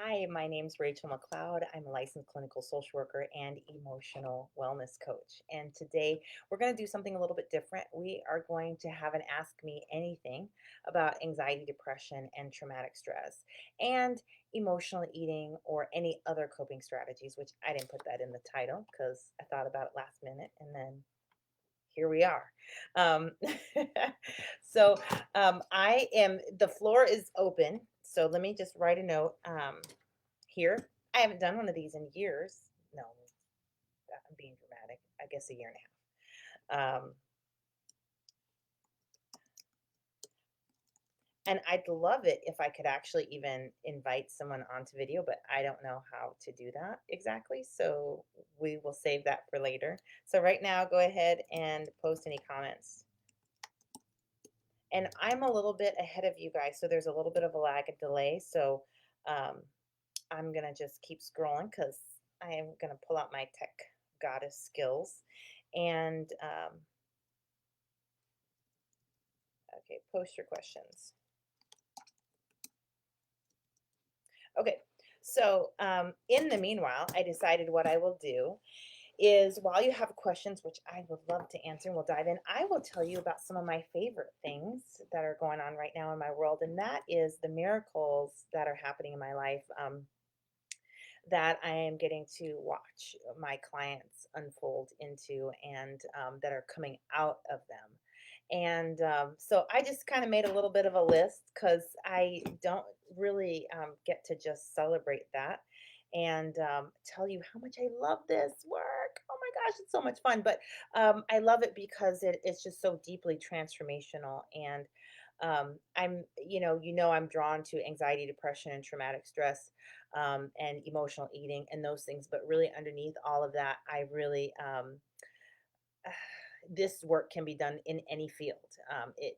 Hi, my name's Rachel McLeod. I'm a licensed clinical social worker and emotional wellness coach. And today we're going to do something a little bit different. We are going to have an Ask Me Anything about anxiety, depression, and traumatic stress, and emotional eating or any other coping strategies, which I didn't put that in the title because I thought about it last minute and then here we are. Um, so the floor is open. So let me just write a note here. I haven't done one of these in years. No, I'm being dramatic. I guess a year and a half. And I'd love it if I could actually even invite someone onto video, but I don't know how to do that exactly. So we will save that for later. So right now, go ahead and post any comments. And I'm a little bit ahead of you guys, so there's a little bit of a lag and delay. So um, I'm gonna just keep scrolling because I am gonna pull out my tech goddess skills. And okay, post your questions. Okay, so in the meanwhile, I decided what I will do is while you have questions, which I would love to answer, and we'll dive in, I will tell you about some of my favorite things that are going on right now in my world, and that is the miracles that are happening in my life. That I am getting to watch my clients unfold into and that are coming out of them. And so I just kind of made a little bit of a list because I don't really get to just celebrate that and tell you how much I love this work. Oh my gosh, it's so much fun. But I love it because it's just so deeply transformational. And I'm drawn to anxiety, depression, and traumatic stress and emotional eating and those things. But really, underneath all of that, I really this work can be done in any field.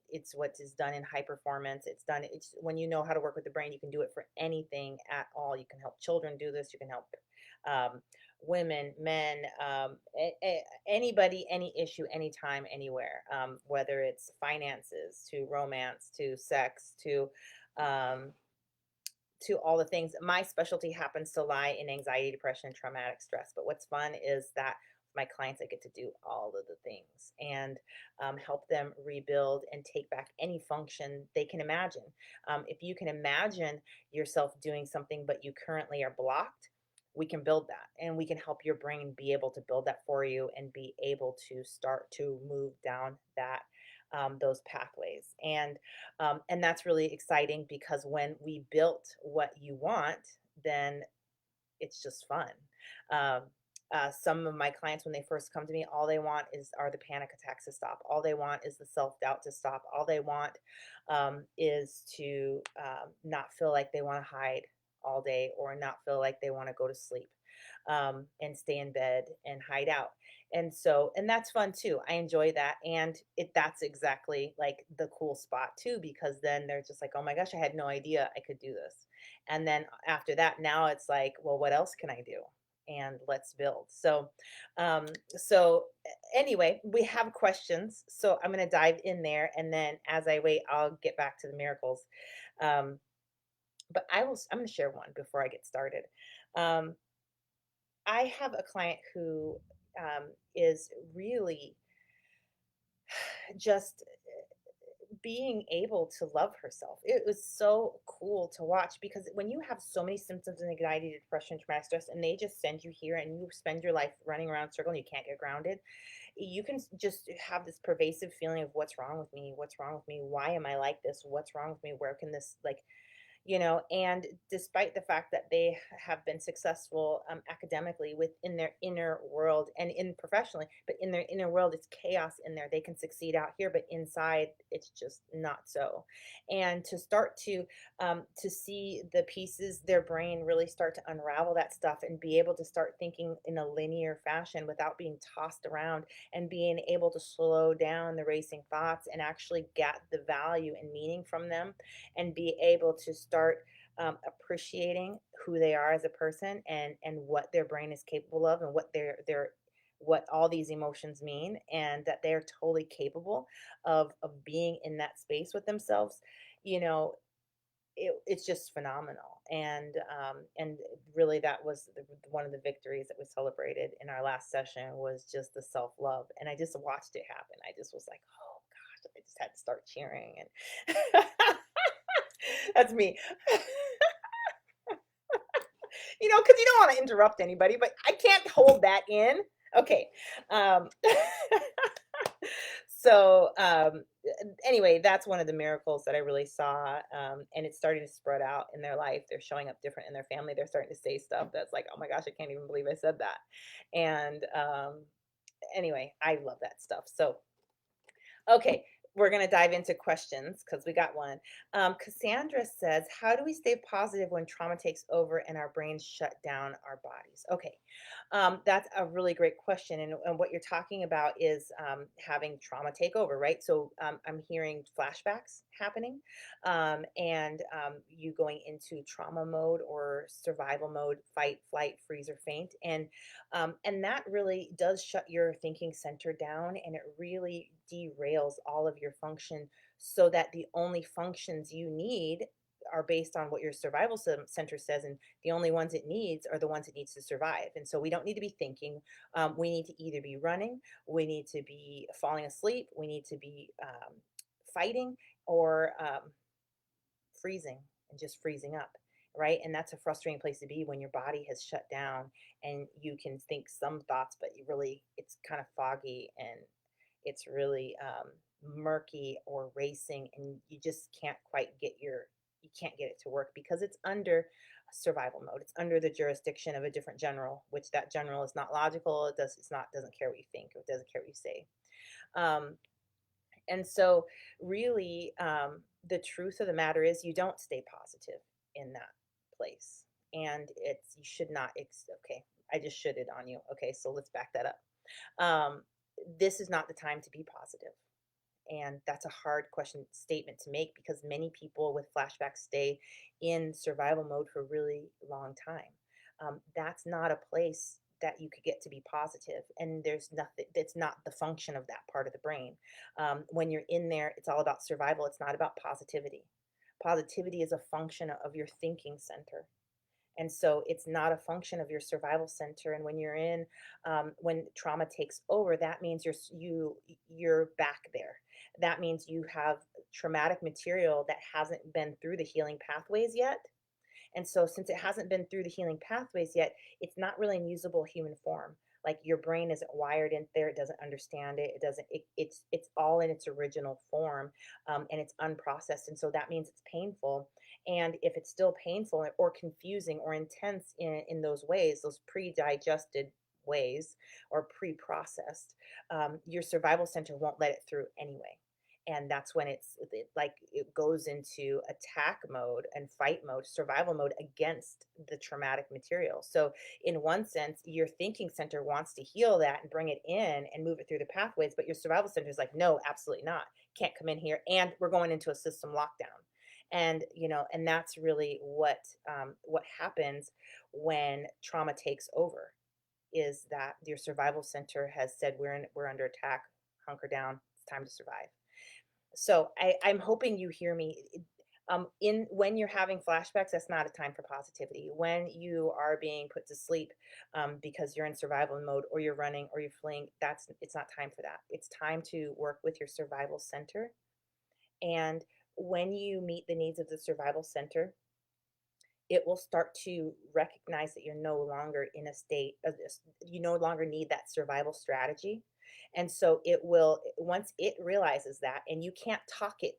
It's what is done in high performance. It's when you know how to work with the brain, you can do it for anything at all. You can help children do this. You can help um, women, men, anybody, any issue, anytime, anywhere. Whether it's finances to romance to sex um, to all the things. My specialty happens to lie in anxiety, depression, and traumatic stress. But what's fun is that my clients, I get to do all of the things and help them rebuild and take back any function they can imagine. If you can imagine yourself doing something, but you currently are blocked, we can build that and we can help your brain be able to build that for you and be able to start to move down those pathways. And that's really exciting because when we built what you want, then it's just fun. Um, some of my clients, when they first come to me, all they want are the panic attacks to stop. All they want is the self doubt to stop. All they want is to not feel like they want to hide all day or not feel like they want to go to sleep and stay in bed and hide out. And that's fun too. I enjoy that. And that's exactly like the cool spot too, because then they're just like, oh my gosh, I had no idea I could do this. And then after that, now it's like, well, what else can I do? And let's build. Um, so anyway, we have questions. So I'm going to dive in there. And then as I wait, I'll get back to the miracles. Um, I'm going to share one before I get started. Um, I have a client who is really just being able to love herself. It was so cool to watch because when you have so many symptoms of anxiety, depression, traumatic stress, and they just send you here and you spend your life running around in a circle and you can't get grounded, you can just have this pervasive feeling of what's wrong with me? What's wrong with me? Why am I like this? What's wrong with me? Where can this and despite the fact that they have been successful academically within their inner world and in professionally, but in their inner world it's chaos in there. They can succeed out here, but inside it's just not so. And to start to see the pieces, their brain really start to unravel that stuff and be able to start thinking in a linear fashion without being tossed around, and being able to slow down the racing thoughts and actually get the value and meaning from them, and be able to start appreciating who they are as a person, and what their brain is capable of, and what all these emotions mean, and that they're totally capable of being in that space with themselves. you know it's just phenomenal. And really that was one of the victories that we celebrated in our last session was just the self-love. And I just watched it happen. I just was like, oh gosh, I just had to start cheering. And that's me. Because you don't want to interrupt anybody, but I can't hold that in. Okay. Um, so anyway, that's one of the miracles that I really saw. And it's starting to spread out in their life. They're showing up different in their family. They're starting to say stuff that's like, oh my gosh, I can't even believe I said that. And anyway, I love that stuff. So okay, we're going to dive into questions because we got one. Cassandra says, how do we stay positive when trauma takes over and our brains shut down our bodies? Okay, that's a really great question. And what you're talking about is having trauma take over, right? So I'm hearing flashbacks happening and you going into trauma mode or survival mode, fight, flight, freeze, or faint. And that really does shut your thinking center down and it really derails all of your function so that the only functions you need are based on what your survival center says, and the only ones it needs are the ones it needs to survive. And so we don't need to be thinking. We need to either be running, we need to be falling asleep, we need to be fighting, or freezing and just freezing up, right? And that's a frustrating place to be when your body has shut down and you can think some thoughts, but you really, it's kind of foggy and it's really murky or racing, and you just can't quite you can't get it to work because it's under survival mode. It's under the jurisdiction of a different general, which that general is not logical. It's not, doesn't care what you think, or it doesn't care what you say. Um, and so, really, the truth of the matter is you don't stay positive in that place. And you should not, okay, I just shoulded on you. Okay, so let's back that up. Um, this is not the time to be positive. And that's a hard question statement to make because many people with flashbacks stay in survival mode for a really long time. That's not a place that you could get to be positive, and there's nothing, that's not the function of that part of the brain. When you're in there, it's all about survival, it's not about positivity. Positivity is a function of your thinking center, and so it's not a function of your survival center. And when you're in when trauma takes over, that means you're back there. That means you have traumatic material that hasn't been through the healing pathways yet. And so, since it hasn't been through the healing pathways yet, it's not really in usable human form. Like your brain isn't wired in there; it doesn't understand it. It doesn't. It's all in its original form, and it's unprocessed. And so that means it's painful. And if it's still painful or confusing or intense in those ways, those pre-digested ways or pre-processed, your survival center won't let it through anyway. And that's when like it goes into attack mode and fight mode, survival mode against the traumatic material. So in one sense, your thinking center wants to heal that and bring it in and move it through the pathways, but your survival center is like, no, absolutely not, can't come in here, and we're going into a system lockdown. And and that's really what happens when trauma takes over, is that your survival center has said, we're under attack, hunker down, it's time to survive. So I'm hoping you hear me. In when you're having flashbacks, that's not a time for positivity. When you are being put to sleep because you're in survival mode, or you're running, or you're fleeing, it's not time for that. It's time to work with your survival center. And when you meet the needs of the survival center, it will start to recognize that you're no longer in a state of this, you no longer need that survival strategy. And so it will, once it realizes that, and you can't talk it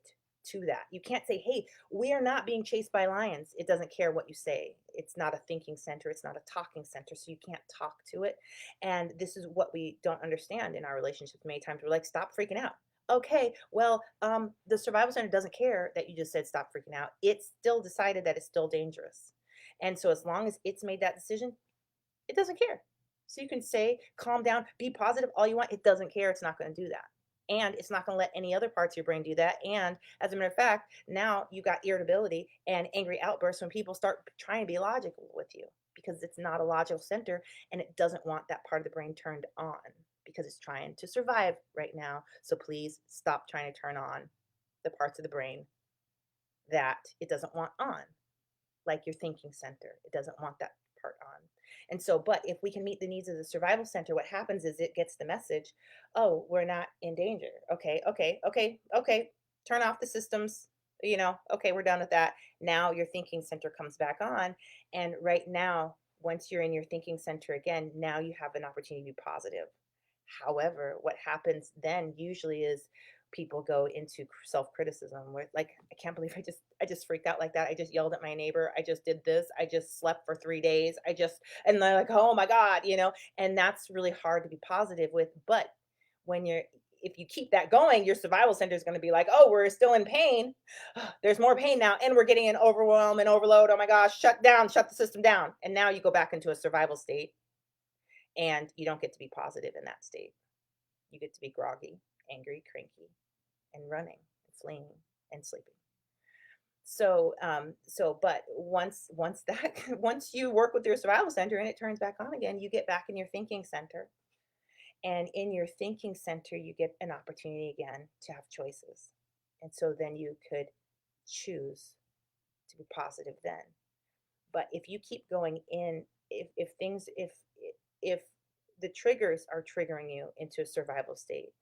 to that. You can't say, hey, we are not being chased by lions. It doesn't care what you say. It's not a thinking center, it's not a talking center, so you can't talk to it. And this is what we don't understand in our relationships. Many times we're like, stop freaking out. Okay, well, the survival center doesn't care that you just said stop freaking out. It's still decided that it's still dangerous. And so as long as it's made that decision, it doesn't care. So you can say, calm down, be positive all you want. It doesn't care. It's not going to do that. And it's not going to let any other parts of your brain do that. And as a matter of fact, now you got irritability and angry outbursts when people start trying to be logical with you, because it's not a logical center and it doesn't want that part of the brain turned on because it's trying to survive right now. So please stop trying to turn on the parts of the brain that it doesn't want on. like your thinking center. It doesn't want that part on. And so, but if we can meet the needs of the survival center, what happens is it gets the message, oh, we're not in danger. Okay, okay, okay, okay. Turn off the systems. Okay, we're done with that. Now your thinking center comes back on. And right now, once you're in your thinking center again, now you have an opportunity to be positive. However, what happens then usually is people go into self-criticism where like, I can't believe I just freaked out like that. I just yelled at my neighbor. I just did this. I just slept for 3 days. And they're like, "Oh my God," and that's really hard to be positive with. But when you're if you keep that going, your survival center is going to be like, "Oh, we're still in pain. There's more pain now, and we're getting an overwhelm and overload. Oh my gosh, shut down, shut the system down." And now you go back into a survival state, and you don't get to be positive in that state. You get to be groggy, angry, cranky, and running, and fleeing, and sleeping. But once that once you work with your survival center and it turns back on again, you get back in your thinking center. And in your thinking center, you get an opportunity again to have choices. And so then you could choose to be positive then. But if you keep going in, if the triggers are triggering you into a survival state,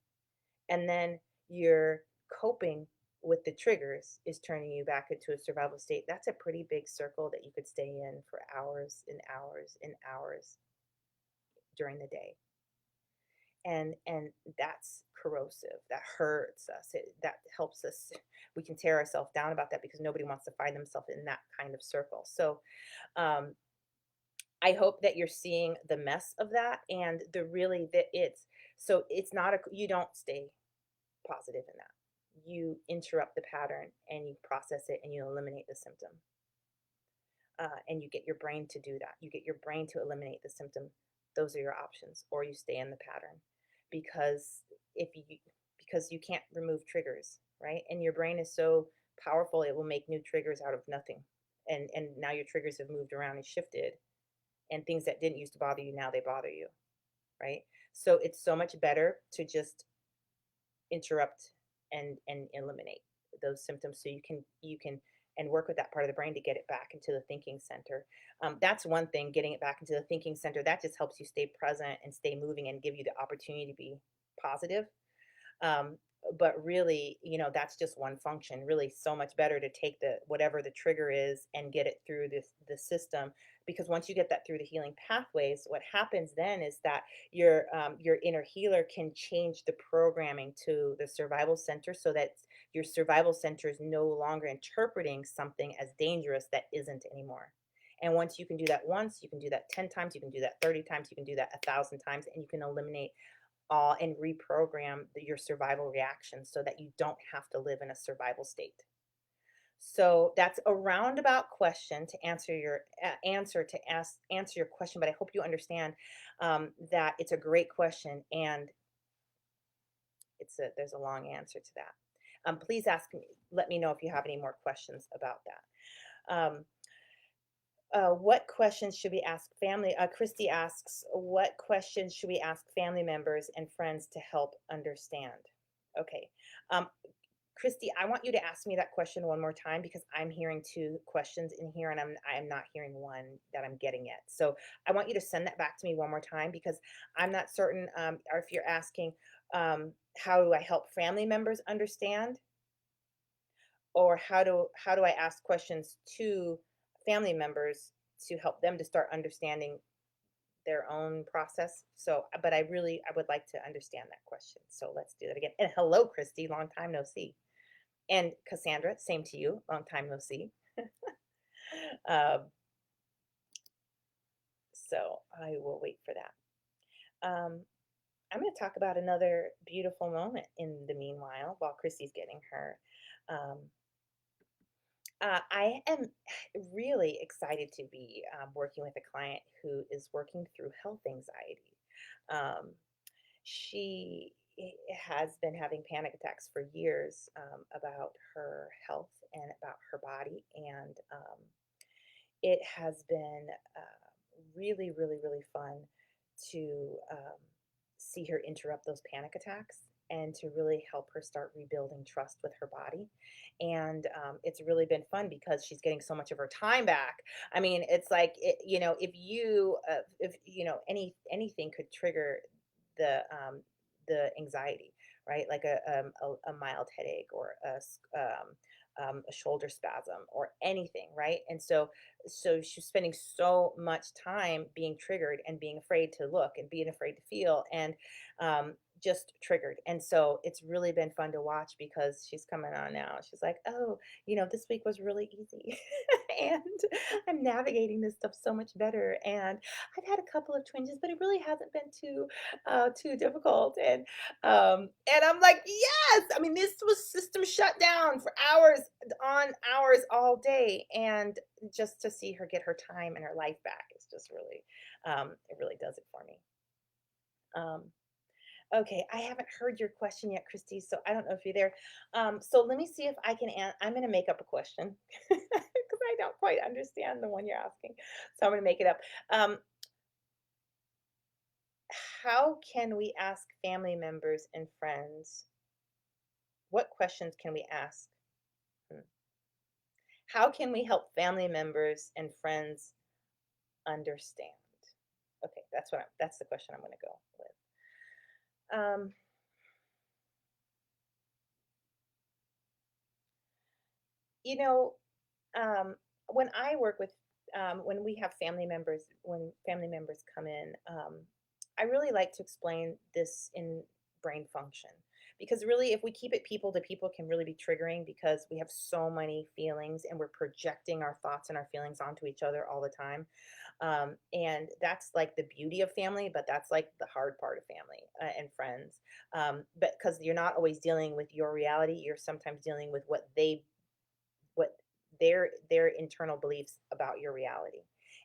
and then you're coping with the triggers is turning you back into a survival state, that's a pretty big circle that you could stay in for hours and hours and hours during the day. And that's corrosive. That hurts us. That helps us. We can tear ourselves down about that because nobody wants to find themselves in that kind of circle. So um, I hope that you're seeing the mess of that, and the really that it's not a you don't stay positive in that. You interrupt the pattern and you process it and you eliminate the symptom. And you get your brain to do that. You get your brain to eliminate the symptom. Those are your options, or you stay in the pattern, because if you because you can't remove triggers, right? And your brain is so powerful, it will make new triggers out of nothing. And now your triggers have moved around and shifted, and things that didn't used to bother you, now they bother you, right? So it's so much better to just interrupt and eliminate those symptoms so you can and work with that part of the brain to get it back into the thinking center. That's one thing, getting it back into the thinking center, that just helps you stay present and stay moving and give you the opportunity to be positive. um, but really, that's just one function. Really, so much better to take the whatever the trigger is and get it through the system, because once you get that through the healing pathways, what happens then is that your inner healer can change the programming to the survival center, so that your survival center is no longer interpreting something as dangerous that isn't anymore. And once you can do that once, you can do that 10 times, you can do that 30 times, you can do that 1,000 times, and you can eliminate all and reprogram your survival reactions so that you don't have to live in a survival state. So that's a roundabout question to answer your answer your question, but I hope you understand that it's a great question, and there's a long answer to that. Please ask me. Let me know if you have any more questions about that. What questions should we ask family? Christy asks, what questions should we ask family members and friends to help understand? Okay. Um, Christy, I want you to ask me that question one more time, because I'm hearing two questions in here and I'm not hearing one that I'm getting yet. So I want you to send that back to me one more time, because I'm not certain, or if you're asking, how do I help family members understand, or how do I ask questions to family members to help them to start understanding their own process. So, but I would like to understand that question. So let's do that again. And hello, Christy, long time no see. And Cassandra, same to you, long time no see. um, so I will wait for that. I'm going to talk about another beautiful moment in the meanwhile while Christy's getting her. Um, I am really excited to be working with a client who is working through health anxiety. Um, she has been having panic attacks for years, about her health and about her body, and it has been really, really, really fun to see her interrupt those panic attacks and to really help her start rebuilding trust with her body. And it's really been fun because she's getting so much of her time back. I mean, it's like if anything could trigger the anxiety, right? Like a mild headache or a shoulder spasm or anything, right? And so she's spending so much time being triggered and being afraid to look and being afraid to feel and just triggered. And so it's really been fun to watch because she's coming on now. She's like, oh, this week was really easy. And I'm navigating this stuff so much better. And I've had a couple of twinges, but it really hasn't been too difficult. And I'm like, yes. I mean, this was system shut down for hours on hours all day, and just to see her get her time and her life back is just really, it really does it for me. Um, okay, I haven't heard your question yet, Christy, so I don't know if you're there. So let me see if I can. I'm going to make up a question because I don't quite understand the one you're asking, so I'm going to make it up. Um, how can we ask family members and friends? What questions can we ask? Hmm. How can we help family members and friends understand? Okay, that's the question I'm going to go with. Um, you know, when I work with when family members come in, I really like to explain this in brain function because really, if we keep it people to people, can really be triggering because we have so many feelings and we're projecting our thoughts and our feelings onto each other all the time. And that's like the beauty of family, but that's like the hard part of family and friends. But because you're not always dealing with your reality, you're sometimes dealing with what their internal beliefs about your reality,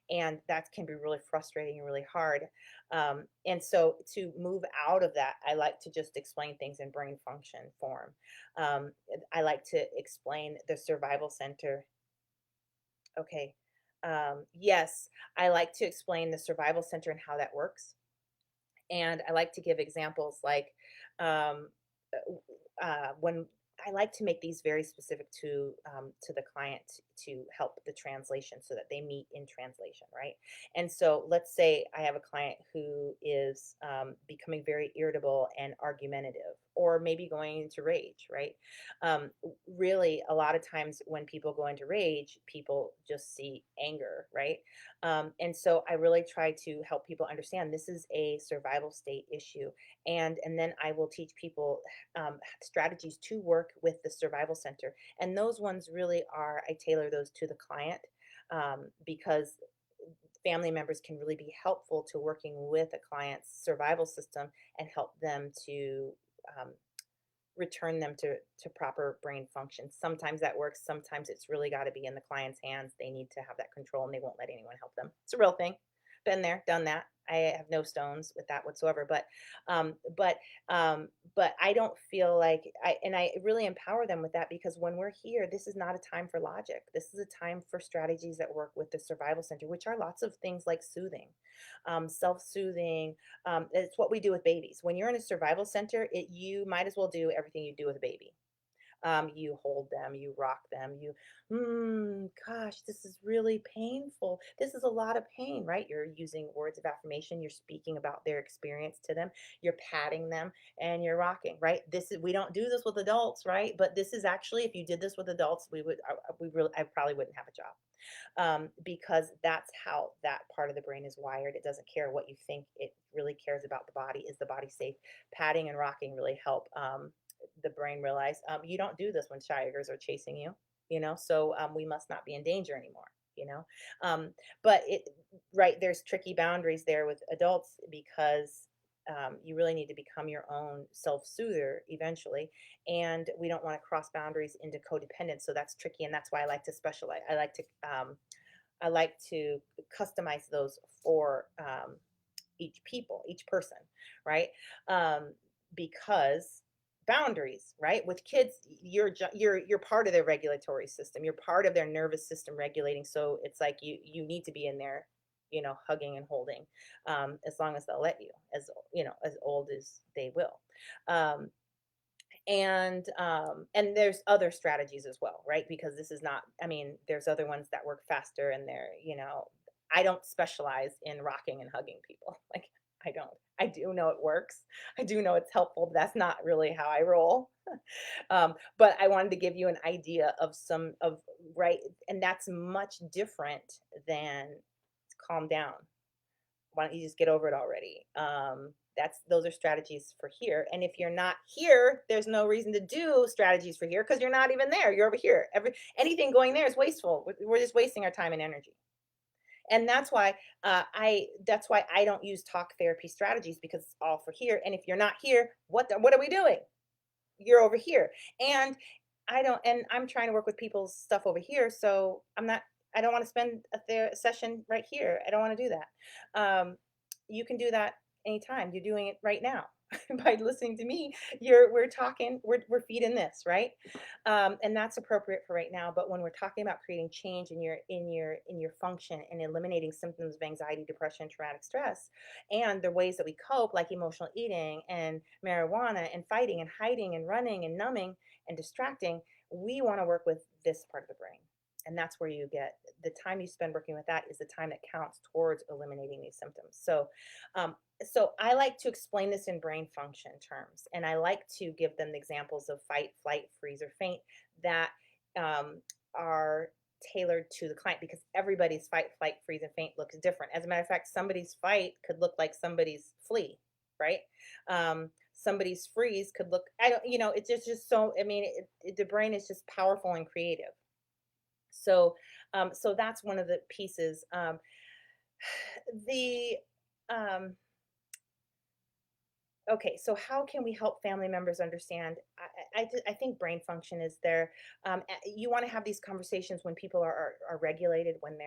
and that can be really frustrating and really hard. And so to move out of that, I like to just explain things in brain function form. I like to explain the survival center. Okay. Yes, I like to explain the survival center and how that works, and I like to give examples like um, when I like to make these very specific to the client to help the translation so that they meet in translation, right? And so let's say I have a client who is becoming very irritable and argumentative, or maybe going into rage, right? Really, a lot of times when people go into rage, people just see anger, right? And so I really try to help people understand this is a survival state issue, and then I will teach people strategies to work with the survival center. And those ones really are, I tailor those to the client because family members can really be helpful to working with a client's survival system and help them to um, return them to proper brain function. Sometimes that works. Sometimes it's really got to be in the client's hands. They need to have that control and they won't let anyone help them. It's a real thing. Been there, done that. I have no stones with that whatsoever. Um, but but I don't feel like I really empower them with that because when we're here, this is not a time for logic. This is a time for strategies that work with the survival center, which are lots of things like soothing, self-soothing. It's what we do with babies. When you're in a survival center, you might as well do everything you do with a baby. You hold them, you rock them, gosh, this is really painful. This is a lot of pain, right? You're using words of affirmation, you're speaking about their experience to them, you're patting them, and you're rocking, right? We don't do this with adults, right? But this is actually, if you did this with adults, I probably wouldn't have a job because that's how that part of the brain is wired. It doesn't care what you think. It really cares about the body. Is the body safe? Patting and rocking really help the brain realize you don't do this when tigers are chasing you. So we must not be in danger anymore. You know, um, but right, there's tricky boundaries there with adults because you really need to become your own self-soother eventually, and we don't want to cross boundaries into codependence, so that's tricky, and that's why I like to specialize. I like to customize those for each person, right? um, because boundaries, right, with kids, you're part of their regulatory system, you're part of their nervous system regulating, so it's like you need to be in there, hugging and holding, as long as they'll let you, as old as they will. um, And there's other strategies as well, right? Because this is not, I mean, there's other ones that work faster, and they're, I don't specialize in rocking and hugging people. Like, I don't. I do know it works. I do know it's helpful, but that's not really how I roll. But I wanted to give you an idea of some of, right, and that's much different than calm down. Why don't you just get over it already? That's those are strategies for here. And if you're not here, there's no reason to do strategies for here because you're not even there. You're over here. Anything going there is wasteful. We're just wasting our time and energy. And that's why I don't use talk therapy strategies, because it's all for here. And if you're not here, what are we doing? You're over here. And I'm trying to work with people's stuff over here, so I don't want to spend a session right here. I don't want to do that. You can do that anytime. You're doing it right now. By listening to me, we're talking, we're feeding this, right? And that's appropriate for right now. But when we're talking about creating change in your function and eliminating symptoms of anxiety, depression, traumatic stress, and the ways that we cope, like emotional eating and marijuana and fighting and hiding and running and numbing and distracting, we want to work with this part of the brain. And that's where you get the time you spend working with that is the time that counts towards eliminating these symptoms. So I like to explain this in brain function terms, and I like to give them examples of fight, flight, freeze, or faint that um, are tailored to the client, because everybody's fight, flight, freeze, and faint looks different. As a matter of fact, somebody's fight could look like somebody's flee, right? Somebody's freeze could look, I don't, it's just so, I mean, the brain is just powerful and creative. So that's one of the pieces. The um, Okay, so how can we help family members understand? I think brain function is there. You want to have these conversations when people are regulated, when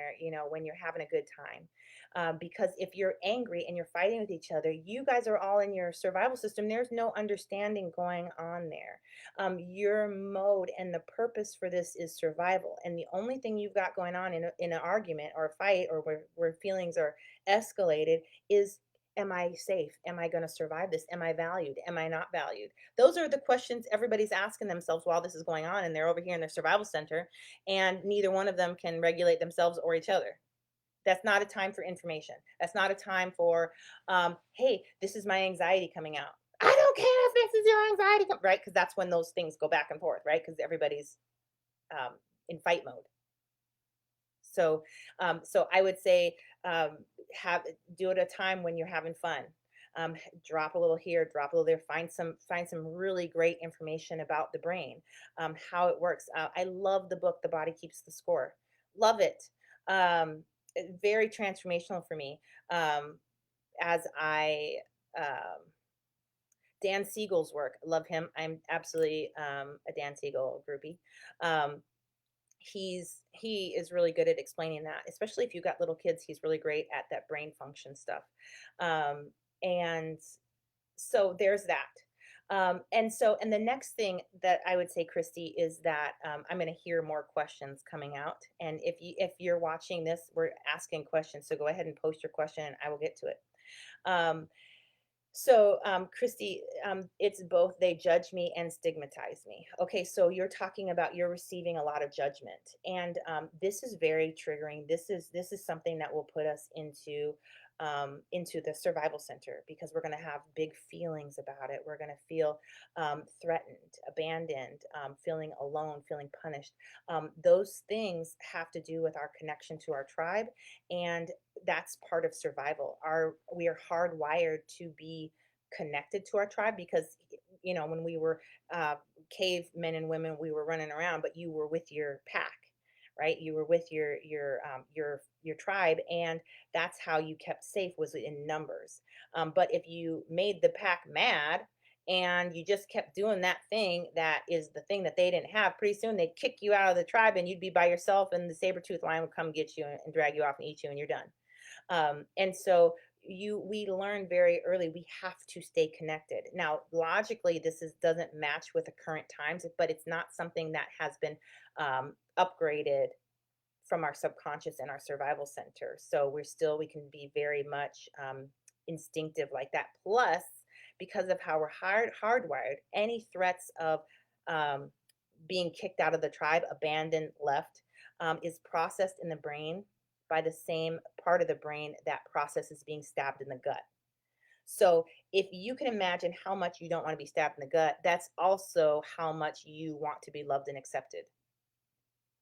when you're having a good time. Because if you're angry and you're fighting with each other, you guys are all in your survival system. There's no understanding going on there. Your mode and the purpose for this is survival. And the only thing you've got going on in an argument or a fight, or where feelings are escalated, is, am I safe? Am I going to survive this? Am I valued? Am I not valued? Those are the questions everybody's asking themselves while this is going on, and they're over here in their survival center, and neither one of them can regulate themselves or each other. That's not a time for information. That's not a time for, hey, this is my anxiety coming out. I don't care if this is your anxiety, right? Because that's when those things go back and forth, right? Because everybody's um, in fight mode. So I would say, um, have do it at a time when you're having fun. Drop a little here, drop a little there. Find some really great information about the brain, how it works. I love the book "The Body Keeps the Score." Love it. Very transformational for me. Um, as I Dan Siegel's work, love him. I'm absolutely a Dan Siegel groupie. Um, he is really good at explaining that, especially if you've got little kids. He's really great at that brain function stuff. Um, and so there's that. And the next thing that I would say, Christy, is that I'm going to hear more questions coming out, and if you're watching this, we're asking questions, so go ahead and post your question and I will get to it. Christy, it's both, they judge me and stigmatize me. Okay, so you're talking about, you're receiving a lot of judgment, and this is very triggering. This is something that will put us into the survival center, because we're going to have big feelings about it. We're going to feel threatened, abandoned, feeling alone, feeling punished. Those things have to do with our connection to our tribe, and that's part of survival. We are hardwired to be connected to our tribe, because when we were cave men and women, we were running around, but you were with your pack, right? You were with your tribe, and that's how you kept safe, was in numbers. But if you made the pack mad and you just kept doing that thing, that is the thing that they didn't have, pretty soon they'd kick you out of the tribe and you'd be by yourself, and the saber-tooth lion would come get you and drag you off and eat you, and you're done. And so we learn very early, we have to stay connected. Now, logically, doesn't match with the current times, but it's not something that has been upgraded from our subconscious and our survival center. So we can be very much instinctive like that. Plus, because of how we're hardwired. Any threats of um, being kicked out of the tribe, abandoned, left, is processed in the brain by the same part of the brain that processes being stabbed in the gut. So if you can imagine how much you don't want to be stabbed in the gut, that's also how much you want to be loved and accepted,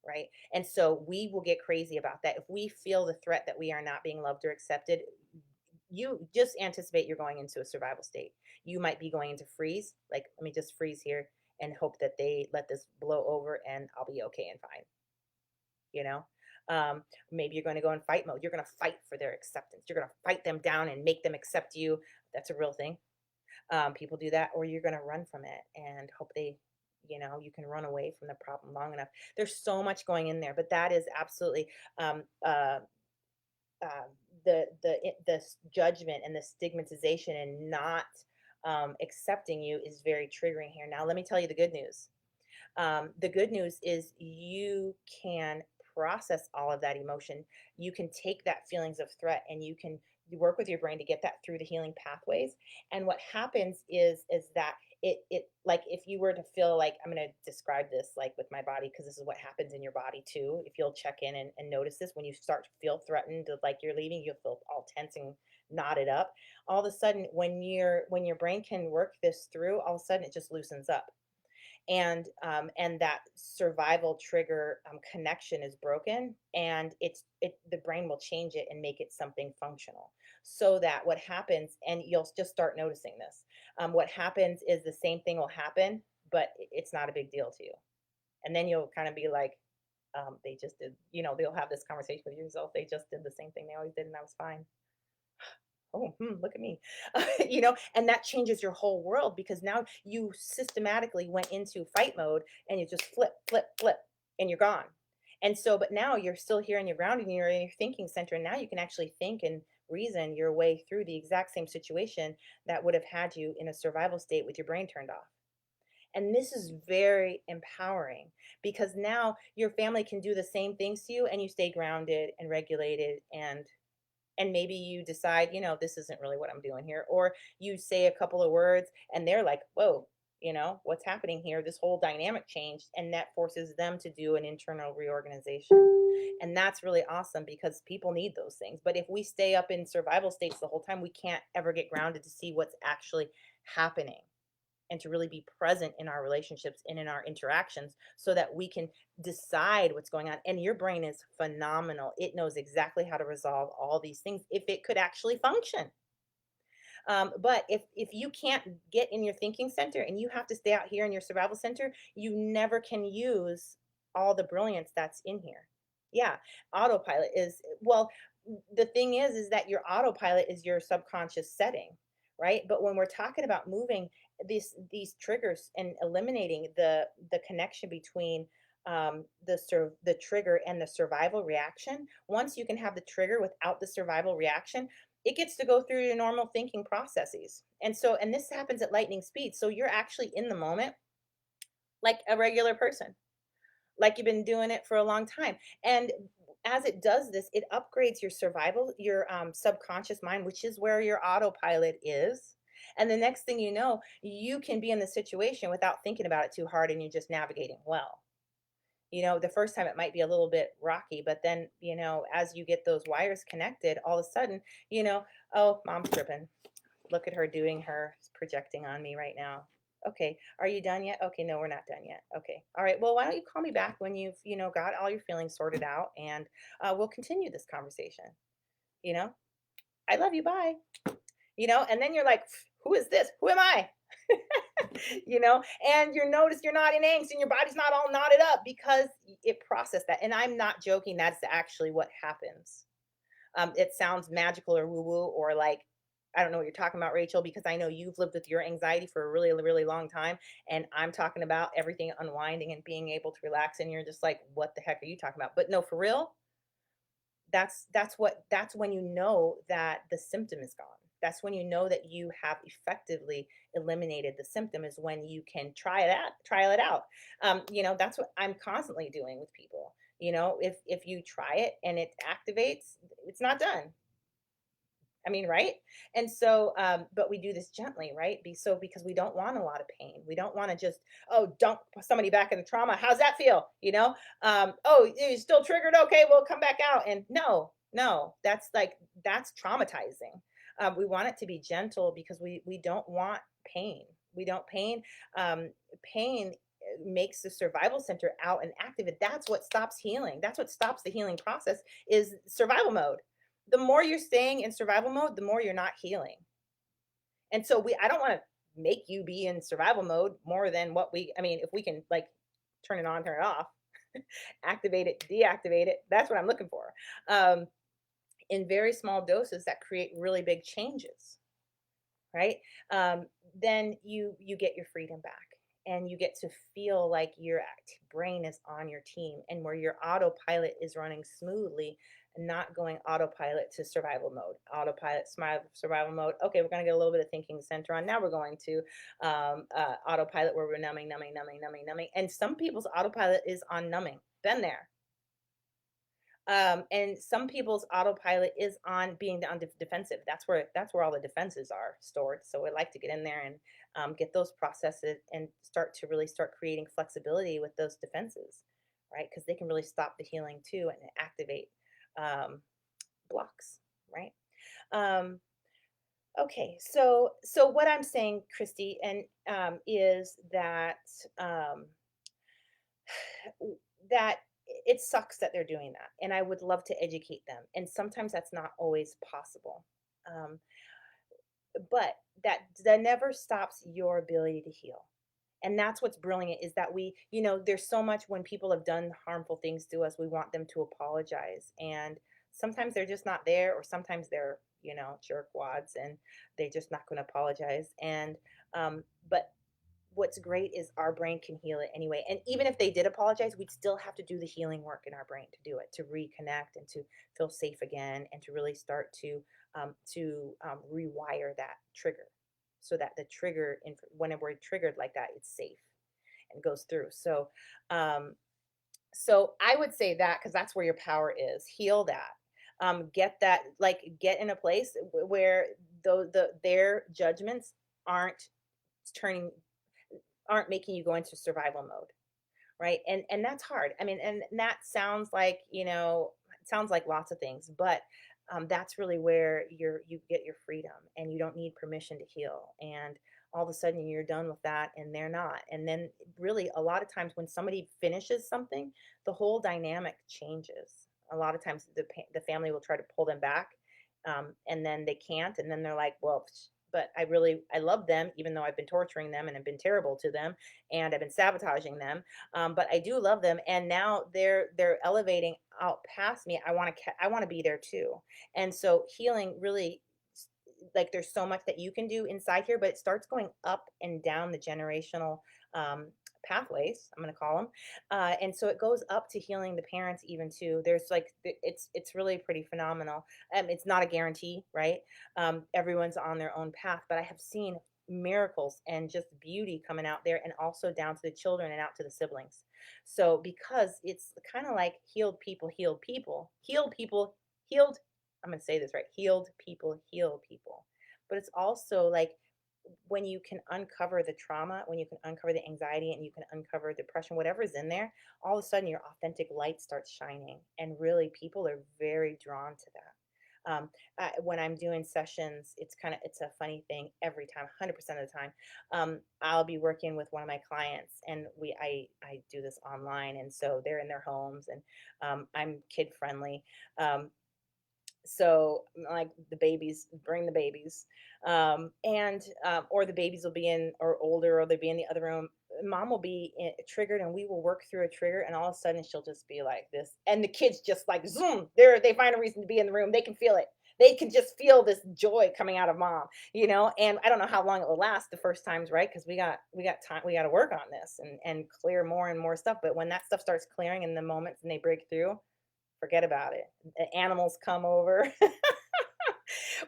right? And so we will get crazy about that. If we feel the threat that we are not being loved or accepted, you just anticipate you're going into a survival state. You might be going into freeze, like, let me just freeze here and hope that they let this blow over and I'll be okay and fine, you know? Maybe you're going to go in fight mode. You're going to fight for their acceptance. You're going to fight them down and make them accept you. That's a real thing. People do that, or you're going to run from it and hope you can run away from the problem long enough. There's so much going in there, but that is absolutely um, uh, uh, the judgment and the stigmatization and not accepting you is very triggering here. Now, let me tell you the good news. The good news is you can process all of that emotion. You can take that feelings of threat and you work with your brain to get that through the healing pathways. And what happens is that it like if you were to feel like I'm going to describe this like with my body because this is what happens in your body too. If you'll check in and notice this when you start to feel threatened, like you're leaving, you'll feel all tense and knotted up. All of a sudden, when your brain can work this through, all of a sudden it just loosens up and that survival trigger connection is broken and the brain will change it and make it something functional so that what happens and you'll just start noticing this what happens is the same thing will happen but it's not a big deal to you and then you'll kind of be like they just did they'll have this conversation with yourself they just did the same thing they always did and I was fine. Oh, look at me. And that changes your whole world because now you systematically went into fight mode and you just flip, flip, flip, and you're gone. And so, but now you're still here and you're grounded and you're in your thinking center. And now you can actually think and reason your way through the exact same situation that would have had you in a survival state with your brain turned off. And this is very empowering because now your family can do the same things to you and you stay grounded and regulated and maybe you decide, this isn't really what I'm doing here. Or you say a couple of words and they're like, whoa, what's happening here? This whole dynamic changed. And that forces them to do an internal reorganization. And that's really awesome because people need those things. But if we stay up in survival states the whole time, we can't ever get grounded to see what's actually happening and to really be present in our relationships and in our interactions so that we can decide what's going on. And your brain is phenomenal. It knows exactly how to resolve all these things if it could actually function. But if you can't get in your thinking center and you have to stay out here in your survival center, you never can use all the brilliance that's in here. Yeah, autopilot is well. The thing is that your autopilot is your subconscious setting, right? But when we're talking about moving these triggers and eliminating the connection between the trigger and the survival reaction, once you can have the trigger without the survival reaction, it gets to go through your normal thinking processes. And this happens at lightning speed. So you're actually in the moment like a regular person, like you've been doing it for a long time. And as it does this, it upgrades your survival, your subconscious mind, which is where your autopilot is. And the next thing you know, you can be in the situation without thinking about it too hard and you're just navigating well. The first time it might be a little bit rocky, but then, as you get those wires connected, all of a sudden, oh, mom's tripping. Look at her doing her projecting on me right now. Okay, are you done yet? Okay, no, we're not done yet. Okay, all right. Well, why don't you call me back when you've, got all your feelings sorted out, and we'll continue this conversation. You know, I love you. Bye. And then you're like, who is this? Who am I? And you notice you're not in angst and your body's not all knotted up because it processed that. And I'm not joking. That's actually what happens. It sounds magical or woo woo or like, I don't know what you're talking about, Rachel, because I know you've lived with your anxiety for a really, really long time. And I'm talking about everything unwinding and being able to relax. And you're just like, what the heck are you talking about? But no, for real, that's when you know that the symptom is gone. That's when you know that you have effectively eliminated the symptom is when you can trial it out. That's what I'm constantly doing with people. If you try it and it activates, it's not done. I mean, right? And so, but we do this gently, right? Because we don't want a lot of pain. We don't want to just, oh, dump somebody back in the trauma. How's that feel? Oh, you're still triggered. Okay, well, come back out. And no, no, that's traumatizing. We want it to be gentle because we don't want pain. We don't pain. Pain makes the survival center out and active. And that's what stops healing. That's what stops the healing process is survival mode. The more you're staying in survival mode, the more you're not healing. And so I don't want to make you be in survival mode more than I mean, if we can like turn it on, turn it off, activate it, deactivate it, that's what I'm looking for. Um, in very small doses that create really big changes, right? um, then you get your freedom back and you get to feel like your brain is on your team and where your autopilot is running smoothly and not going autopilot to survival mode, autopilot survival mode. Okay, we're going to get a little bit of thinking center on. Now we're going to autopilot where we're numbing, numbing, numbing, numbing, numbing. And some people's autopilot is on numbing. Been there. And some people's autopilot is on being on defensive. That's where all the defenses are stored. So I like to get in there and get those processes and start creating flexibility with those defenses, right? Because they can really stop the healing too and activate um, blocks, right? Um, okay, so what I'm saying, Christy, and is um, that it sucks that they're doing that, and I would love to educate them, and sometimes that's not always possible. Um, but that never stops your ability to heal. And that's what's brilliant is that there's so much when people have done harmful things to us, we want them to apologize. And sometimes they're just not there, or sometimes they're, jerkwads and they're just not going to apologize. But what's great is our brain can heal it anyway. And even if they did apologize, we'd still have to do the healing work in our brain to do it, to reconnect and to feel safe again, and to really start to rewire that trigger, so that the trigger, when we're triggered like that, it's safe and goes through. So I would say that because that's where your power is. Heal that. Get that, like, get in a place where their judgments aren't turning aren't making you go into survival mode, right? And that's hard. I mean, and that sounds like, it sounds like lots of things, but that's really where you get your freedom, and you don't need permission to heal. And all of a sudden you're done with that and they're not. And then really a lot of times when somebody finishes something, the whole dynamic changes. A lot of times the family will try to pull them back, and then they can't, and then they're like, well, but I love them, even though I've been torturing them and have been terrible to them and I've been sabotaging them. But I do love them, and now they're elevating out past me. I want to be there too. And so healing really, like, there's so much that you can do inside here, but it starts going up and down the generational um, pathways, I'm going to call them. And so it goes up to healing the parents even too. There's like it's really pretty phenomenal. It's not a guarantee, right? Everyone's on their own path, but I have seen miracles and just beauty coming out there, and also down to the children and out to the siblings. So because it's kind of like healed people, healed people, healed people, healed, I'm going to say this right, healed people heal people. But it's also like when you can uncover the trauma, when you can uncover the anxiety, and you can uncover depression, whatever is in there, all of a sudden your authentic light starts shining. And really, people are very drawn to that. When I'm doing sessions, it's a funny thing every time, 100% of the time. I'll be working with one of my clients, and I do this online, and so they're in their homes, and I'm kid friendly. So like the babies, bring the babies, and or the babies will be in, or older, or they'll be in the other room. Mom will be triggered, and we will work through a trigger, and all of a sudden she'll just be like this, and the kids just like zoom, they find a reason to be in the room. They can feel it. They can just feel this joy coming out of mom, and I don't know how long it will last the first times, right? Because we got time, we got to work on this and clear more and more stuff. But when that stuff starts clearing in the moments and they break through, forget about it. The animals come over.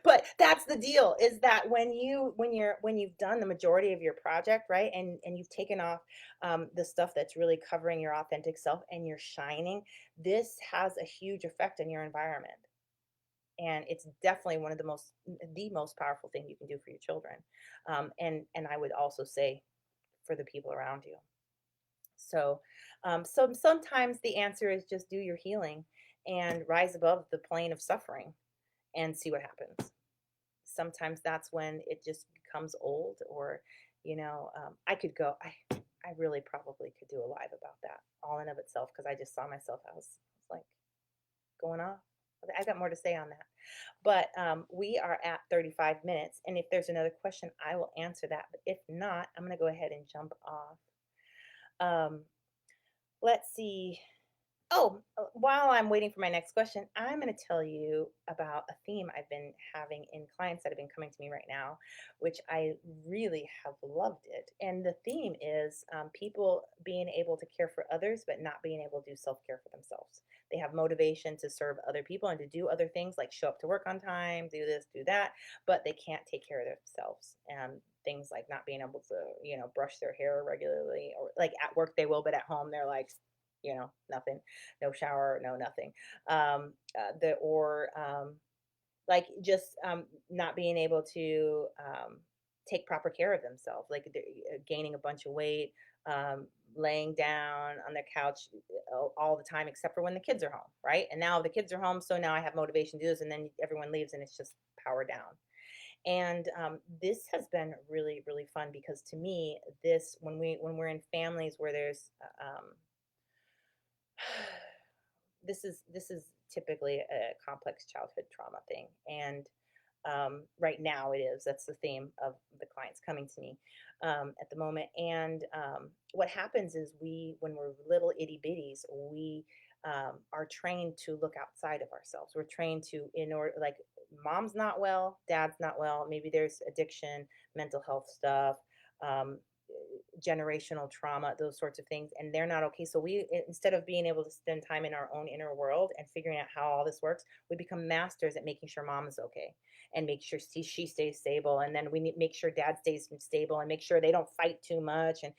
But that's the deal, is that when you've done the majority of your project, right, and you've taken off the stuff that's really covering your authentic self, and you're shining, this has a huge effect on your environment. And it's definitely one of the most powerful thing you can do for your children. And I would also say for the people around you. So, sometimes the answer is just do your healing and rise above the plane of suffering and see what happens. Sometimes that's when it just becomes old, or I could go. I really probably could do a live about that all in of itself, because I just saw myself. I was like going off. I got more to say on that. But we are at 35 minutes. And if there's another question, I will answer that. But if not, I'm going to go ahead and jump off. Um, let's see. Oh, while I'm waiting for my next question, I'm going to tell you about a theme I've been having in clients that have been coming to me right now, which I really have loved it. And the theme is people being able to care for others, but not being able to do self care for themselves. They have motivation to serve other people and to do other things like show up to work on time, do this, do that, but they can't take care of themselves. And things like not being able to, brush their hair regularly, or like at work they will, but at home they're like, nothing, no shower, no nothing. The or Like just not being able to take proper care of themselves, like they're gaining a bunch of weight, um, laying down on their couch all the time, except for when the kids are home, right? And now the kids are home, so now I have motivation to do this, and then everyone leaves, and it's just power down. And this has been really, really fun, because to me, this when we're in families where there's this is typically a complex childhood trauma thing, and right now it is. That's the theme of the clients coming to me at the moment. And what happens is, when we're little itty bitties, we are trained to look outside of ourselves. We're trained to, in order, like, mom's not well, dad's not well, maybe there's addiction, mental health stuff, um, generational trauma, those sorts of things, and they're not okay. So instead of being able to spend time in our own inner world and figuring out how all this works, we become masters at making sure mom is okay, and make sure she stays stable, and then we need make sure dad stays stable, and make sure they don't fight too much, and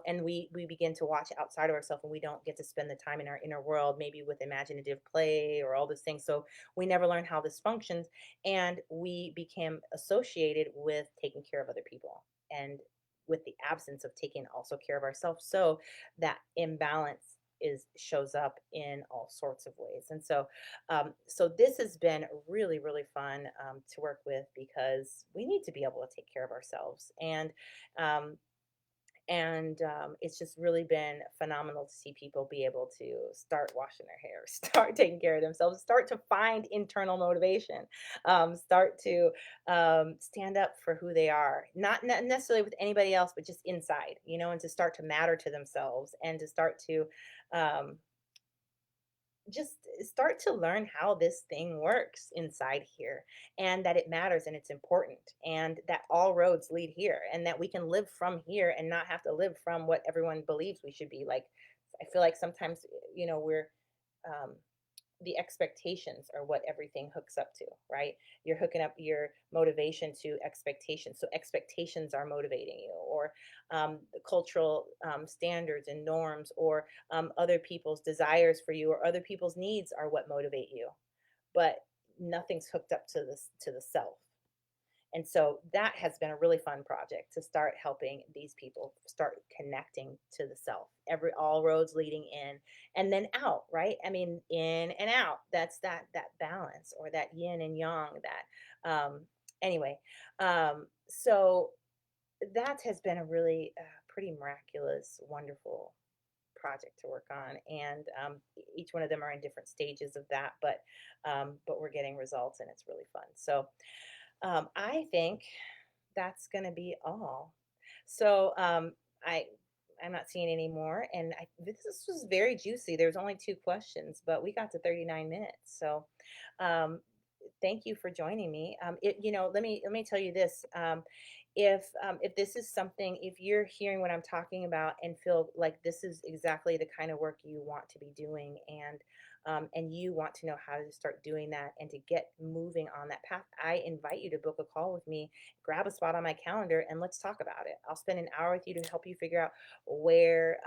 and we begin to watch outside of ourselves, and we don't get to spend the time in our inner world, maybe with imaginative play or all those things. So we never learn how this functions, and we became associated with taking care of other people, and with the absence of taking also care of ourselves. So that imbalance is shows up in all sorts of ways. And so this has been really, really fun to work with, because we need to be able to take care of ourselves. Um, it's just really been phenomenal to see people be able to start washing their hair, start taking care of themselves, start to find internal motivation, start to stand up for who they are, not necessarily with anybody else, but just inside, and to start to matter to themselves, and to start to um, just start to learn how this thing works inside here, and that it matters, and it's important, and that all roads lead here, and that we can live from here and not have to live from what everyone believes we should be like. I feel like sometimes, we're um, the expectations are what everything hooks up to, right? You're hooking up your motivation to expectations. So expectations are motivating you, or the cultural standards and norms, or other people's desires for you, or other people's needs are what motivate you. But nothing's hooked up to the self. And so that has been a really fun project, to start helping these people start connecting to the self. All roads leading in and then out, right? I mean, in and out. That's that balance, or that yin and yang. That anyway. So that has been a really pretty miraculous, wonderful project to work on, and each one of them are in different stages of that, but we're getting results, and it's really fun. So I think that's gonna be all. So, I I'm not seeing any more, and this was very juicy. There's only 2 questions, but we got to 39 minutes. So, um, thank you for joining me. Let me tell you this. If this is something, if you're hearing what I'm talking about and feel like this is exactly the kind of work you want to be doing, and you want to know how to start doing that and to get moving on that path, I invite you to book a call with me, grab a spot on my calendar, and let's talk about it. I'll spend an hour with you to help you figure out where.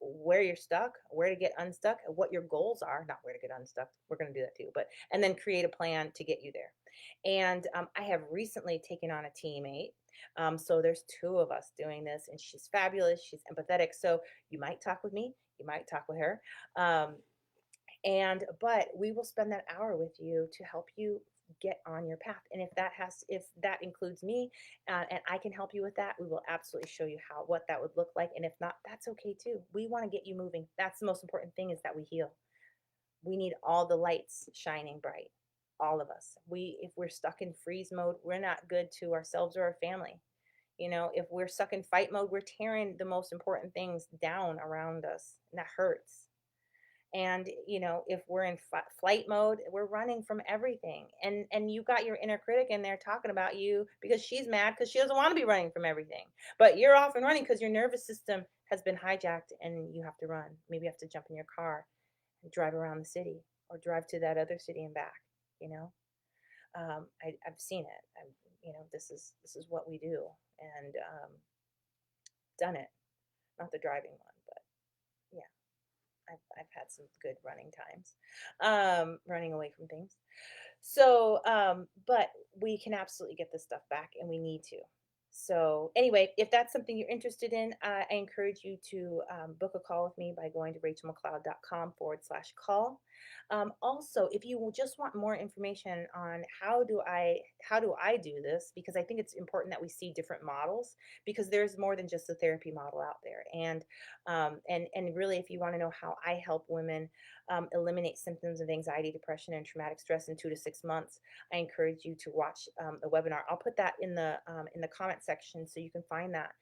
where you're stuck, where to get unstuck, and what your goals are, not where to get unstuck. We're going to do that too, but and then create a plan to get you there. And I have recently taken on a teammate. So there's two of us doing this, and she's fabulous. She's empathetic. So you might talk with me, you might talk with her. Um, and but we will spend that hour with you to help you get on your path. And if that includes me, and I can help you with that, we will absolutely show you how what that would look like. And if not, that's okay too. We want to get you moving. That's the most important thing, is that we heal. We need all the lights shining bright, all of us. We If we're stuck in freeze mode, we're not good to ourselves or our family. If we're stuck in fight mode, we're tearing the most important things down around us, and that hurts. And if we're in flight mode, we're running from everything. And you got your inner critic in there talking about you because she's mad because she doesn't want to be running from everything, but you're off and running because your nervous system has been hijacked, and you have to run. Maybe you have to jump in your car and drive around the city, or drive to that other city and back. you know I've seen it. This is what we do. And done it. Not the driving one, but yeah, I've had some good running times, running away from things. So, but we can absolutely get this stuff back, and we need to. So, anyway, if that's something you're interested in, I encourage you to book a call with me by going to rachelmcleod.com/call. Also, if you will just want more information on how do I do this, because I think it's important that we see different models, because there's more than just a therapy model out there. And really, if you want to know how I help women eliminate symptoms of anxiety, depression, and traumatic stress in 2 to 6 months, I encourage you to watch the webinar. I'll put that in the comment section so you can find that,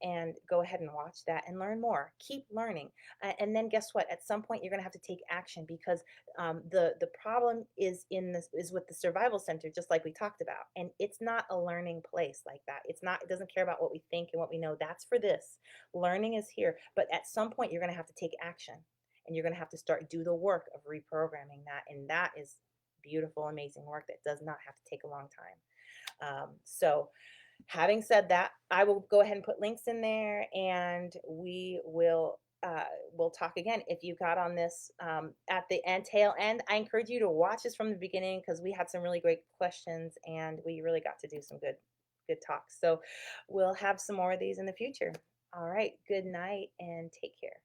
and go ahead and watch that and learn more. Keep learning, and then guess what? At some point, you're going to have to take action, because the problem is with the survival center, just like we talked about, and it's not a learning place like that. It's not. It doesn't care about what we think and what we know. That's for this. Learning is here, but at some point, you're going to have to take action, and you're going to have to start do the work of reprogramming that, and that is beautiful, amazing work that does not have to take a long time. So having said that, I will go ahead and put links in there, and we'll talk again. If you got on this at the end tail end, I encourage you to watch this from the beginning, because we had some really great questions, and we really got to do some good talks. So we'll have some more of these in the future. All right, good night and take care.